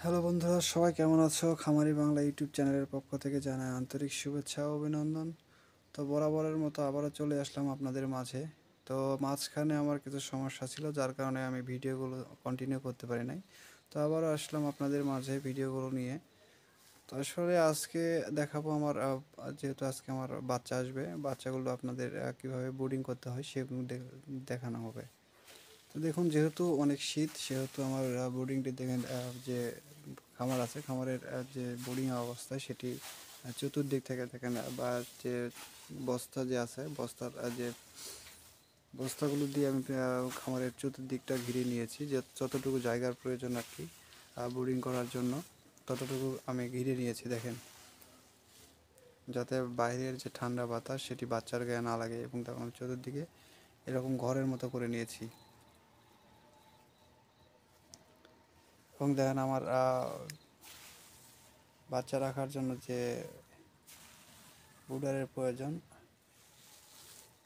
Hello বন্ধুরা, সবাই কেমন আছো? খামারি বাংলা ইউটিউব চ্যানেলের পক্ষ থেকে জানাই আন্তরিক শুভেচ্ছা ও অভিনন্দন। তো বরাবরের মতো আবারও চলে আসলাম আপনাদের মাঝে। তো মাঝখানে আমার কিছু সমস্যা ছিল, যার কারণে আমি ভিডিওগুলো কন্টিনিউ করতে পারি নাই। তো আবারও আসলাম আপনাদের মাঝে ভিডিওগুলো নিয়ে। তো আসলে আজকে দেখাবো আমার যেহেতু আজকে আমার বাচ্চা আসবে, বাচ্চাগুলো আপনাদের কীভাবে বোর্ডিং করতে হয় সেগুলো দেখানো হবে। তো দেখুন, যেহেতু অনেক শীত সেহেতু আমার বোর্ডিংটি দেখেন, যে খামার আছে, খামারের যে বোর্ডিং অবস্থা সেটি চতুর্দিক থেকে দেখেন, বা যে বস্তা যে আছে বস্তার যে বস্তাগুলো দিয়ে আমি খামারের চতুর্দিকটা ঘিরে নিয়েছি, যে যতটুকু জায়গার প্রয়োজন আর কি বোর্ডিং করার জন্য ততটুকু আমি ঘিরে নিয়েছি দেখেন, যাতে বাইরের যে ঠান্ডা বাতাস সেটি বাচ্চার গায়ে না লাগে। এবং তখন চতুর্দিকে এরকম ঘরের মতো করে নিয়েছি। এবং দেখেন আমার বাচ্চা রাখার জন্য যে বুডারের প্রয়োজন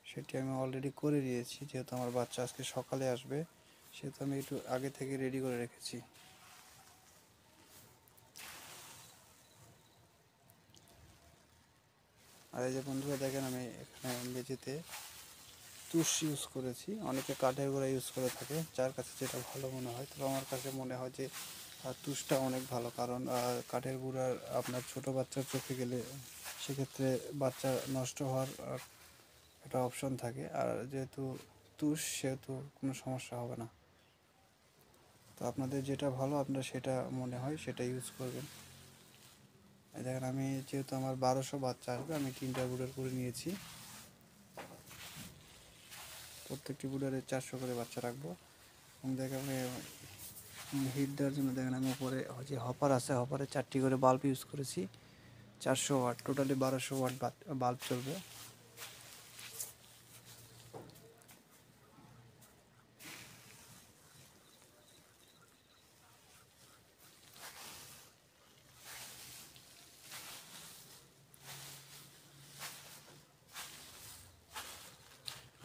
সেটি আমি অলরেডি করে দিয়েছি। যেহেতু আমার বাচ্চা আজকে সকালে আসবে সেহেতু আমি একটু আগে থেকে রেডি করে রেখেছি। আর এই যে বন্ধুরা দেখেন, আমি এখানে মেঝেতে তুষ ইউজ করেছি। অনেকে কাঠের গুঁড়া ইউজ করে থাকে, যার কাছে যেটা ভালো মনে হয়। তবে আমার কাছে মনে হয় যে তুষটা অনেক ভালো, কারণ কাঠের গুঁড়ার আপনার ছোট বাচ্চার চোখে গেলে সেক্ষেত্রে বাচ্চা নষ্ট হওয়ার একটা অপশন থাকে। আর যেহেতু তুষ সেহেতু কোনো সমস্যা হবে না। তো আপনাদের যেটা ভালো আপনারা সেটা মনে হয় সেটা ইউজ করবেন। দেখেন, আমি যেহেতু আমার 1200 বাচ্চা আসবে, আমি 3টা বুডার করে নিয়েছি। প্রত্যেকটি বুডারে 400 করে বাচ্চা রাখবো। এবং দেখেন হিট দেওয়ার জন্য দেখেন আমি উপরে যে হপার আছে, হপারে 4টি করে বাল্ব ইউজ করেছি। 400 ওয়াট, টোটালি 1200 ওয়াট বাল্ব চলবে।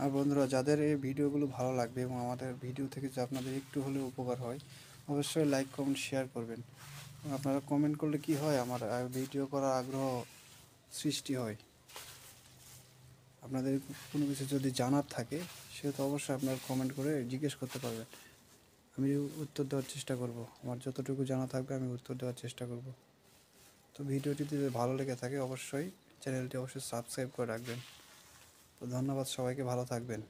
আর বন্ধুরা, যাদের এই ভিডিওগুলো ভালো লাগবে এবং আমাদের ভিডিও থেকে যে আপনাদের একটু হলেও উপকার হয়, অবশ্যই লাইক কমেন্ট শেয়ার করবেন। আপনারা কমেন্ট করলে কি হয়, আমার ভিডিও করার আগ্রহ সৃষ্টি হয়। আপনাদের কোনো কিছু যদি জানার থাকে সেহেতু অবশ্যই আপনারা কমেন্ট করে জিজ্ঞেস করতে পারবেন। আমি উত্তর দেওয়ার চেষ্টা করব, আমার যতটুকু জানা থাকবে আমি উত্তর দেওয়ার চেষ্টা করব। তো ভিডিওটি যদি ভালো লেগে থাকে অবশ্যই চ্যানেলটি সাবস্ক্রাইব করে রাখবেন। তো ধন্যবাদ সবাইকে, ভালো থাকবেন।